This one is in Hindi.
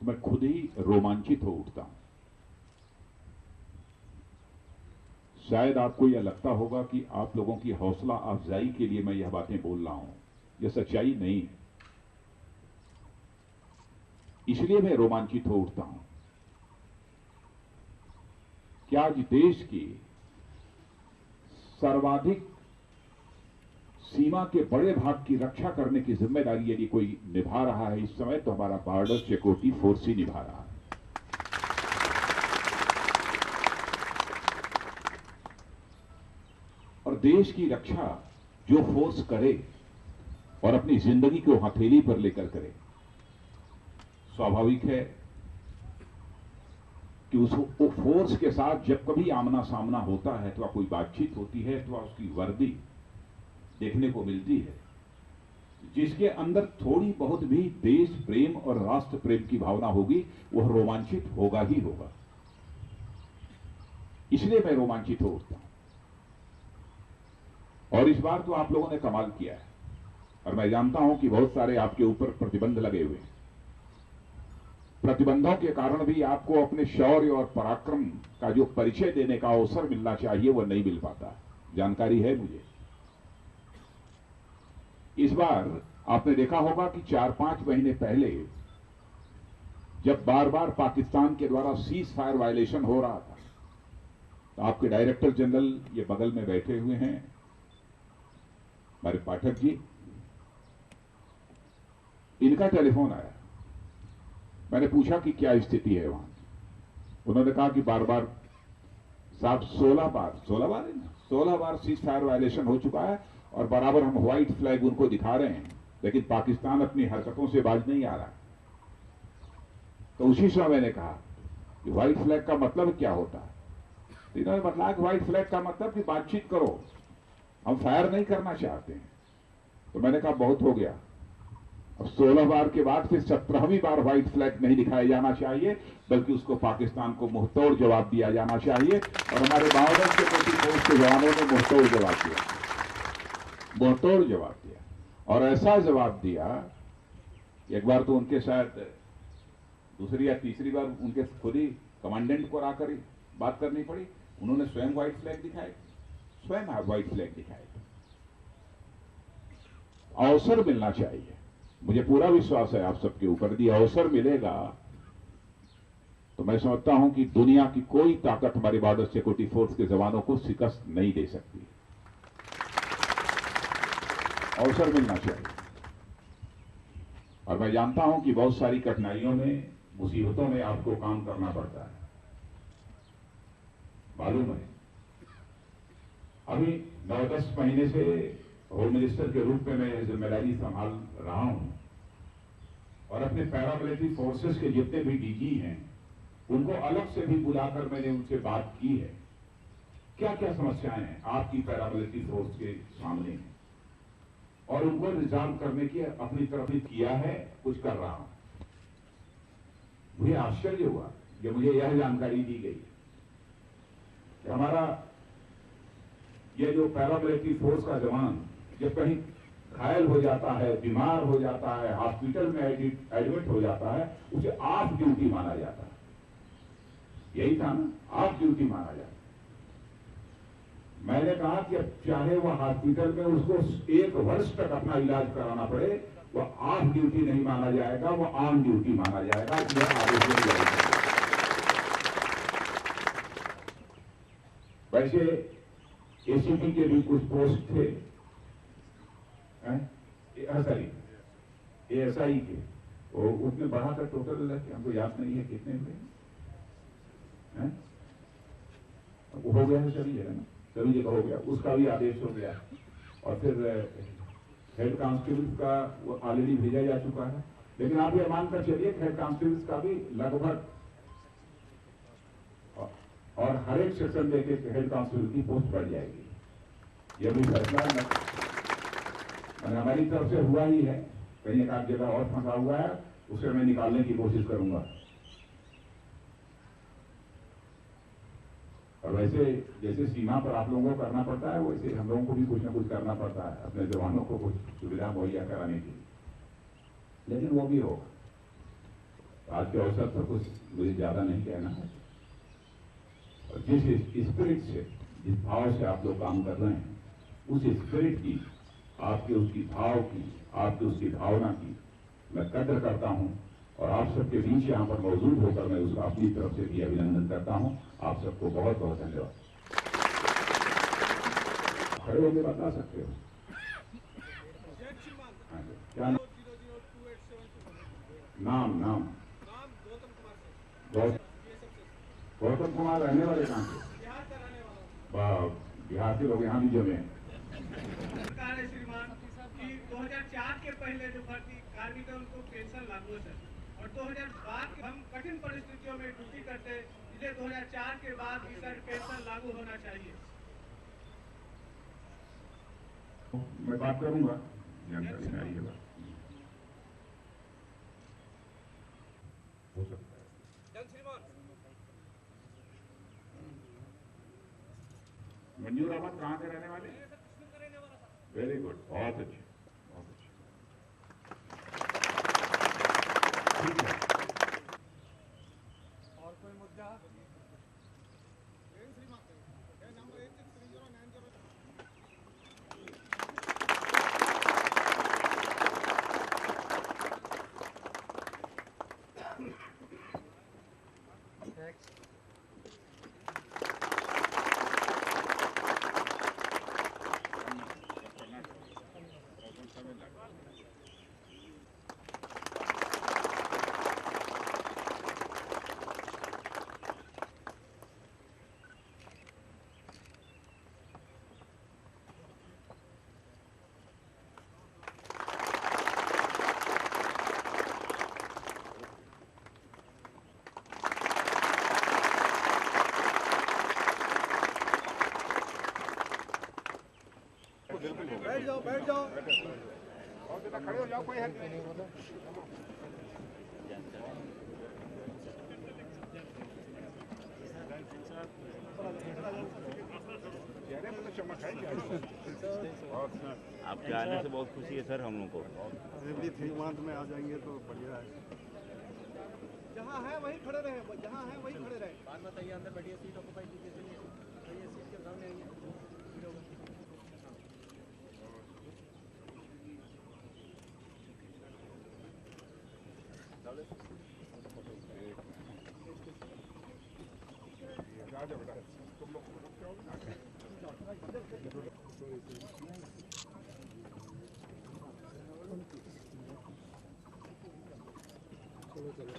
तो मैं खुद ही रोमांचित हो उठता हूं। शायद आपको यह लगता होगा कि आप लोगों की हौसला अफजाई के लिए मैं यह बातें बोल रहा हूं। यह सच्चाई नहीं है। इसलिए मैं रोमांचित हो उठता हूं कि आज देश की सर्वाधिक सीमा के बड़े भाग की रक्षा करने की जिम्मेदारी यदि कोई निभा रहा है इस समय, तो हमारा बॉर्डर सिक्योरिटी फोर्स ही निभा रहा है। और देश की रक्षा जो फोर्स करे और अपनी जिंदगी को हथेली पर लेकर करे, स्वाभाविक है कि उस फोर्स के साथ जब कभी आमना सामना होता है अथवा कोई बातचीत होती है अथवा उसकी वर्दी देखने को मिलती है, जिसके अंदर थोड़ी बहुत भी देश प्रेम और राष्ट्र प्रेम की भावना होगी, वह रोमांचित होगा ही होगा। इसलिए मैं रोमांचित हो उठता हूं। और इस बार तो आप लोगों ने कमाल किया है, और मैं जानता हूं कि बहुत सारे आपके ऊपर प्रतिबंध लगे हुए हैं। प्रतिबंधों के कारण भी आपको अपने शौर्य और पराक्रम का जो परिचय देने का अवसर मिलना चाहिए वह नहीं मिल पाता। जानकारी है मुझे। इस बार आपने देखा होगा कि 4-5 महीने पहले जब बार बार पाकिस्तान के द्वारा सीज फायर वायलेशन हो रहा था, तो आपके डायरेक्टर जनरल ये बगल में बैठे हुए हैं, हमारे पाठक जी, इनका टेलीफोन आया। मैंने पूछा कि क्या स्थिति है वहां। उन्होंने कहा कि बार बार साहब 16 बार सीज फायर वायलेशन हो चुका है और बराबर हम व्हाइट फ्लैग उनको दिखा रहे हैं, लेकिन पाकिस्तान अपनी हरकतों से बाज नहीं आ रहा। तो उसी समय मैंने कहा कि व्हाइट फ्लैग का मतलब क्या होता है। तो इन्होंने बताया कि व्हाइट फ्लैग का मतलब कि बातचीत करो, हम फायर नहीं करना चाहते हैं। तो मैंने कहा बहुत हो गया, अब 16 बार के बाद फिर 17वीं बार व्हाइट फ्लैग नहीं दिखाया जाना चाहिए, बल्कि उसको पाकिस्तान को मुंहतोड़ जवाब दिया जाना चाहिए। और हमारे बॉर्डर सिक्योरिटी फोर्स के जवानों ने मुंहतोड़ जवाब दिया। और ऐसा जवाब दिया, एक बार तो उनके शायद दूसरी या तीसरी बार उनके खुद ही कमांडेंट को आकर बात करनी पड़ी। उन्होंने स्वयं व्हाइट फ्लैग दिखाए, स्वयं व्हाइट फ्लैग दिखाए। अवसर मिलना चाहिए। मुझे पूरा विश्वास है आप सबके ऊपर, यदि अवसर मिलेगा तो मैं समझता हूं कि दुनिया की कोई ताकत हमारे बॉर्डर सिक्योरिटी फोर्स के जवानों को शिकस्त नहीं दे सकती। अवसर मिलना चाहिए। और मैं जानता हूं कि बहुत सारी कठिनाइयों में, मुसीबतों में आपको काम करना पड़ता है, मालूम है। अभी 9-10 महीने से होम मिनिस्टर के रूप में मैं यह जिम्मेदारी संभाल रहा हूं, और अपने पैरामिलिट्री फोर्सेस के जितने भी डीजी हैं उनको अलग से भी बुलाकर मैंने उनसे बात की है। क्या क्या समस्याएं हैं आपकी पैरामिलिट्री फोर्स के सामने, और उनको रिजॉल्व करने की अपनी तरफ ही किया है, कुछ कर रहा हूं। मुझे आश्चर्य हुआ जब मुझे यह जानकारी दी गई कि हमारा ये जो पैरामिलिट्री फोर्स का जवान जब कहीं घायल हो जाता है, बीमार हो जाता है, हॉस्पिटल में एडमिट हो जाता है, उसे ऑफ ड्यूटी माना जाता है। यही था ना, ऑफ ड्यूटी माना जाता है। मैंने कहा कि अब चाहे वह हॉस्पिटल में उसको 1 वर्ष तक अपना इलाज कराना पड़े, वह ऑफ ड्यूटी नहीं माना जाएगा, वह ऑन ड्यूटी माना जाएगा। यह आदेश दिया जाएगा। वैसे एसीपी के भी कुछ पोस्ट थे, एएसआई के, वो उसने बढ़ाकर टोटल हमको याद नहीं है कितने हुए हैं, वो हो गया है सभी जगह ना, सभी जगह हो गया, उसका भी आदेश हो गया। और फिर हेड कांस्टेबल का वो ऑलरेडी भेजा जा चुका है। लेकिन आप ये मानकर चलिए हेड कांस्टेबल का भी लगभग, और हर एक सेक्शन में एक हेड कांस्टेबल की पोस्ट बढ़ जाएगी। यह भी फैसला हमारी तरफ से हुआ ही है। कहीं एक आध जगह और फंसा हुआ है, उसे मैं निकालने की कोशिश करूंगा। और वैसे जैसे सीमा पर आप लोगों को करना पड़ता है, वैसे हम लोगों को भी कुछ ना कुछ करना पड़ता है अपने जवानों को कुछ सुविधा मुहैया कराने के लिए। लेकिन वो भी होगा। आज के अवसर पर कुछ मुझे ज्यादा नहीं कहना है। और जिस स्पिरिट से, जिस भाव से आप लोग काम कर रहे हैं, उस स्पिरिट की, आपके उसकी भाव की, आपकी उसकी भावना की मैं कद्र करता हूं। और आप सबके बीच यहाँ पर मौजूद होकर मैं उसका अपनी तरफ से भी अभिनंदन करता हूं। आप सबको बहुत बहुत धन्यवाद। खड़े होकर बता सकते हो क्या नाम? गौतम कुमार रहने वाले कहाँ से? बिहार के लोग यहाँ भी जमे हैं। सरकार है श्रीमान कि 2004 के पहले जो भर्ती कार्मिक है उनको पेंशन लागू है और 2005 हम कठिन परिस्थितियों में ड्यूटी करते, इसलिए 2004 के बाद भी सर पेंशन लागू होना चाहिए। मैं बात करूंगा, जानकारी में आइएगा, हो सकता है। मंजूर अहमद कहाँ के रहने वाले? वेरी गुड, बहुत अच्छे, बहुत अच्छे। ठीक है, और कोई मुद्दा? बैठ जाओ। और बेटा खड़े हो जाओ, कोई हेल्प नहीं होता। आपके आने से बहुत खुशी है सर हम लोग को। 3 मंथ में आ जाएंगे तो बढ़िया है। जहाँ है वहीं खड़े रहे, जहाँ है वहीं खड़े रहे। बात बताइए, अंदर बैठिए, सीट ऑक्यूपाई कीजिए, चलिए सीट के सामने आइए। राजा बेटा तुम लोग चलो चलो।